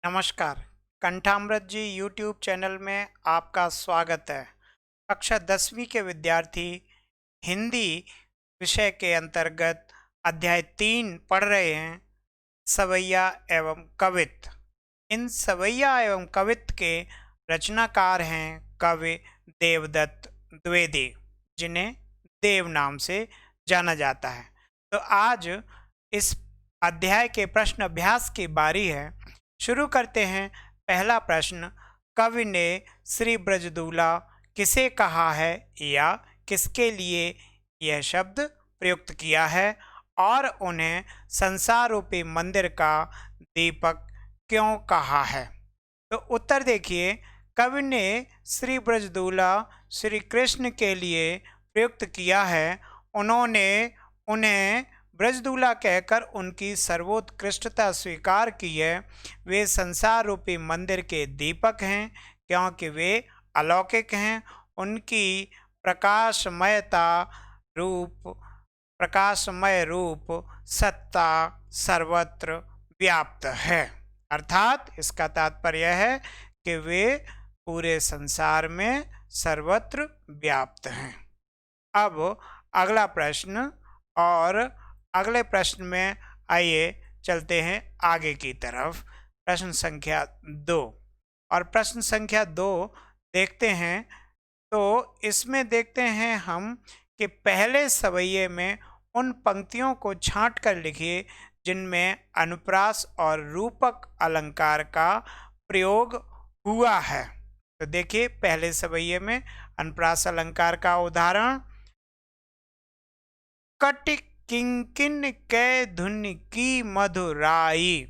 नमस्कार। कंठामृत जी YouTube channel में आपका स्वागत है। कक्षा 10वीं के विद्यार्थी हिंदी विषय के अंतर्गत अध्याय 3 पढ़ रहे हैं, सवैया एवं कवित्त। इन सवैया एवं कवित्त के रचनाकार हैं कवि देवदत्त द्विवेदी, जिन्हें देव नाम से जाना जाता है। तो आज इस अध्याय के प्रश्न अभ्यास की बारी है। शुरू करते हैं। पहला प्रश्न, कवि ने श्री ब्रजदूला किसे कहा है या किसके लिए यह शब्द प्रयुक्त किया है और उन्हें संसार रूपी मंदिर का दीपक क्यों कहा है? तो उत्तर देखिए, कवि ने श्री ब्रजदूला श्री कृष्ण के लिए प्रयुक्त किया है। उन्होंने उन्हें ब्रजदूला कहकर उनकी सर्वोत्कृष्टता स्वीकार की है। वे संसार रूपी मंदिर के दीपक हैं क्योंकि वे अलौकिक हैं। उनकी प्रकाशमय रूप सत्ता सर्वत्र व्याप्त है। अर्थात इसका तात्पर्य है कि वे पूरे संसार में सर्वत्र व्याप्त हैं। अब अगला प्रश्न, और अगले प्रश्न में आइए चलते हैं आगे की तरफ। प्रश्न संख्या 2, और प्रश्न संख्या 2 देखते हैं। तो इसमें देखते हैं हम कि पहले सवैये में उन पंक्तियों को छांट कर लिखिए जिनमें अनुप्रास और रूपक अलंकार का प्रयोग हुआ है। तो देखिए, पहले सवैये में अनुप्रास अलंकार का उदाहरण, कट किंकिन कै धुन की मधुराई।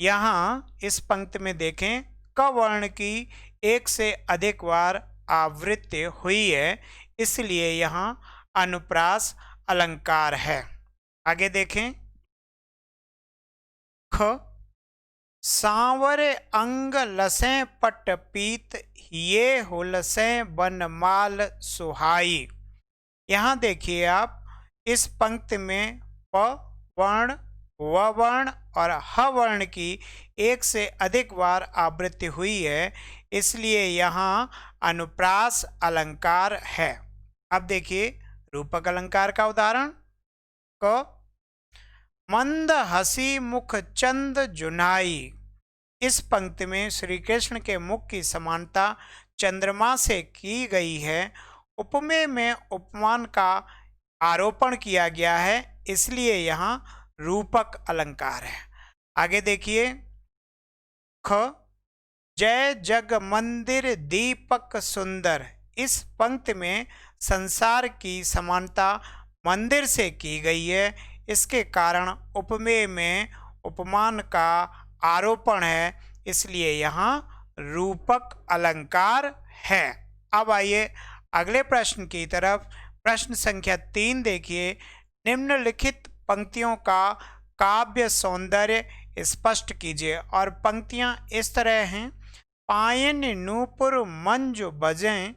यहाँ इस पंक्ति में देखें, क वर्ण की एक से अधिक बार आवृत्ति हुई है, इसलिए यहाँ अनुप्रास अलंकार है। आगे देखें, ख सांवर अंग लसें पट पीत ये हो लसें बनमाल सुहाई। यहाँ देखिए आप, इस पंक्ति में प वर्ण, व वर्ण और ह वर्ण की एक से अधिक बार आवृत्ति हुई है, इसलिए यहाँ अनुप्रास अलंकार है। अब देखिए रूपक अलंकार का उदाहरण, क मंद हसी मुख चंद जुनाई। इस पंक्ति में श्री कृष्ण के मुख की समानता चंद्रमा से की गई है। उपमेय में उपमान का आरोपण किया गया है, इसलिए यहाँ रूपक अलंकार है। आगे देखिए, ख जय जग मंदिर दीपक सुंदर। इस पंक्ति में संसार की समानता मंदिर से की गई है, इसके कारण उपमेय में उपमान का आरोपण है, इसलिए यहाँ रूपक अलंकार है। अब आइए अगले प्रश्न की तरफ। प्रश्न संख्या 3 देखिए, निम्नलिखित पंक्तियों का काव्य सौंदर्य स्पष्ट कीजिए। और पंक्तियां इस तरह हैं, पायन नूपुर मंजु बजें,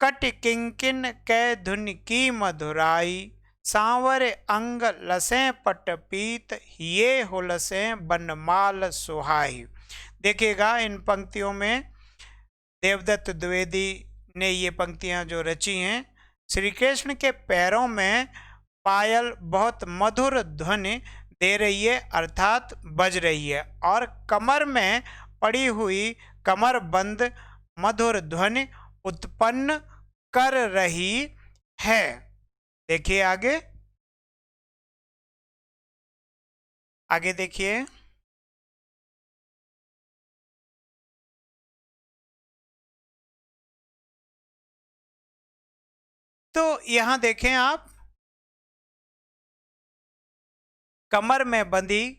कट किंकिन कै धुन की मधुराई, सांवर अंग लसें पट पीत ये हो लसें बनमाल सुहाई। देखिएगा, इन पंक्तियों में देवदत्त द्विवेदी ने ये पंक्तियां जो रची हैं, श्री कृष्ण के पैरों में पायल बहुत मधुर ध्वनि दे रही है, अर्थात बज रही है, और कमर में पड़ी हुई कमरबंद मधुर ध्वनि उत्पन्न कर रही है। देखिए आगे देखिए, तो यहां देखें आप, कमर में बंधी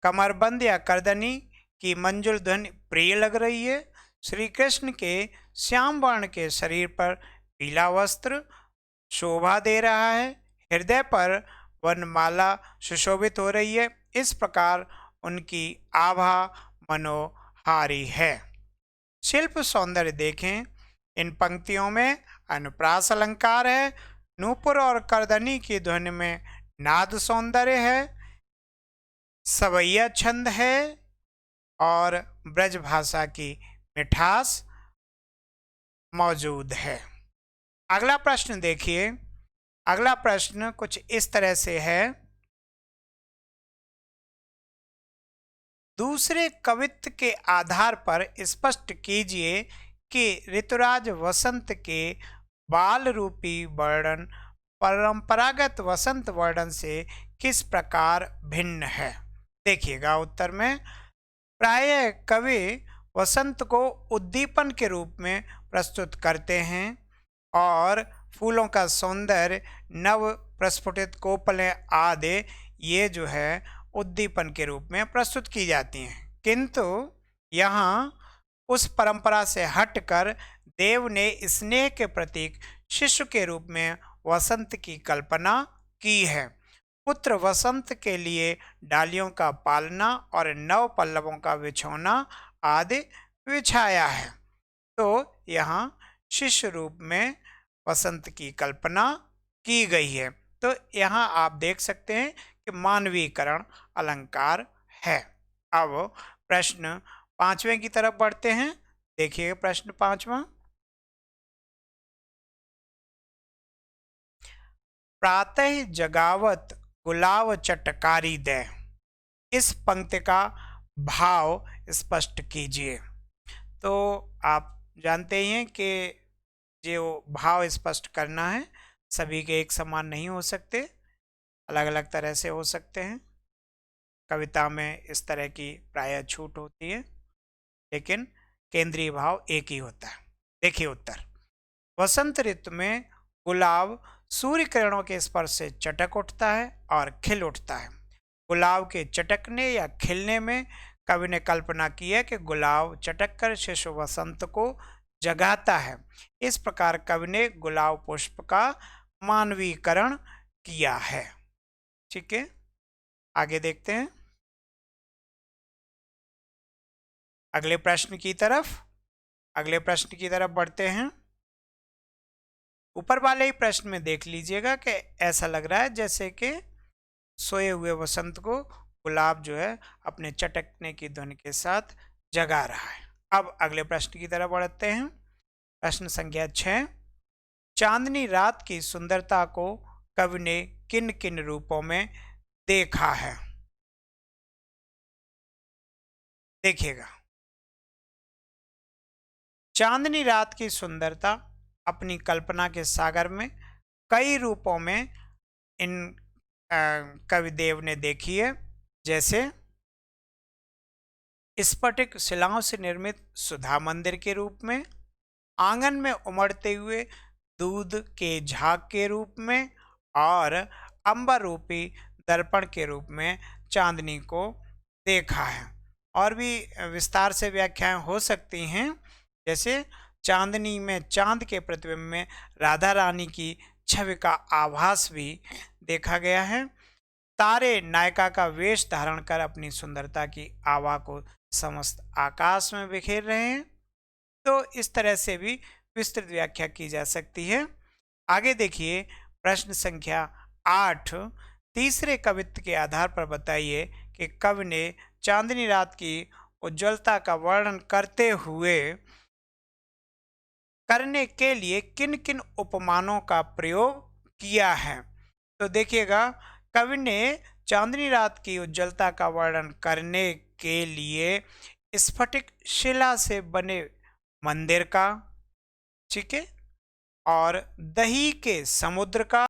कमरबंद या करदनी की मंजुल ध्वनि प्रिय लग रही है। श्री कृष्ण के श्याम वर्ण के शरीर पर पीला वस्त्र शोभा दे रहा है। हृदय पर वनमाला सुशोभित हो रही है। इस प्रकार उनकी आभा मनोहारी है। शिल्प सौंदर्य देखें, इन पंक्तियों में अनुप्रास अलंकार है। नूपुर और करदनी की ध्वनि में नाद सौंदर्य है। सवैया छंद है। और ब्रज भाषा की मिठास मौजूद है। अगला प्रश्न देखिए। अगला प्रश्न कुछ इस तरह से है। दूसरे कवित्व के आधार पर स्पष्ट कीजिए कि ऋतुराज वसंत के बाल रूपी वर्णन परंपरागत वसंत वर्णन से किस प्रकार भिन्न है। देखिएगा उत्तर में, प्रायः कवि वसंत को उद्दीपन के रूप में प्रस्तुत करते हैं और फूलों का सौंदर्य, नव प्रस्फुटित कोपलें आदि ये जो है उद्दीपन के रूप में प्रस्तुत की जाती हैं। किंतु यहाँ उस परंपरा से हटकर देव ने स्नेह के प्रतीक शिशु के रूप में वसंत की कल्पना की है। पुत्र वसंत के लिए डालियों का पालना और नव पल्लवों का बिछौना आदि बिछाया है। तो यहाँ शिशु रूप में वसंत की कल्पना की गई है। तो यहाँ आप देख सकते हैं कि मानवीकरण अलंकार है। अब प्रश्न 5वें की तरफ बढ़ते हैं। देखिए प्रश्न 5वां। प्रातः जगावत गुलाब चटकारी दे, इस पंक्ति का भाव स्पष्ट कीजिए। तो आप जानते ही हैं कि जो भाव स्पष्ट करना है सभी के एक समान नहीं हो सकते, अलग अलग तरह से हो सकते हैं। कविता में इस तरह की प्रायः छूट होती है, लेकिन केंद्रीय भाव एक ही होता है। देखिए उत्तर। वसंत ऋतु में गुलाब सूर्य किरणों के स्पर्श से चटक उठता है और खिल उठता है। गुलाब के चटकने या खिलने में कवि ने कल्पना की है कि गुलाब चटक कर शिशु वसंत को जगाता है। इस प्रकार कवि ने गुलाब पुष्प का मानवीकरण किया है। ठीक है, आगे देखते हैं अगले प्रश्न की तरफ। अगले प्रश्न की तरफ बढ़ते हैं। ऊपर वाले ही प्रश्न में देख लीजिएगा कि ऐसा लग रहा है जैसे कि सोए हुए वसंत को गुलाब जो है अपने चटकने की ध्वनि के साथ जगा रहा है। अब अगले प्रश्न की तरफ बढ़ते हैं। प्रश्न संख्या 6। चांदनी रात की सुंदरता को कवि ने किन किन रूपों में देखा है। देखिएगा, चांदनी रात की सुंदरता अपनी कल्पना के सागर में कई रूपों में इन कविदेव ने देखी है। जैसे स्फटिक शिलाओं से निर्मित सुधा मंदिर के रूप में, आंगन में उमड़ते हुए दूध के झाग के रूप में और अंबर रूपी दर्पण के रूप में चांदनी को देखा है। और भी विस्तार से व्याख्याएं हो सकती हैं। जैसे चांदनी में चांद के प्रतिबिंब में राधा रानी की छवि का आभास भी देखा गया है। तारे नायिका का वेश धारण कर अपनी सुंदरता की आभा को समस्त आकाश में बिखेर रहे हैं। तो इस तरह से भी विस्तृत व्याख्या की जा सकती है। आगे देखिए प्रश्न संख्या 8। तीसरे कवित्व के आधार पर बताइए कि कवि ने चांदनी रात की उज्ज्वलता का वर्णन करने के लिए किन किन उपमानों का प्रयोग किया है। तो देखिएगा, कवि ने चांदनी रात की उज्ज्वलता का वर्णन करने के लिए स्फटिक शिला से बने मंदिर का, ठीक है, और दही के समुद्र का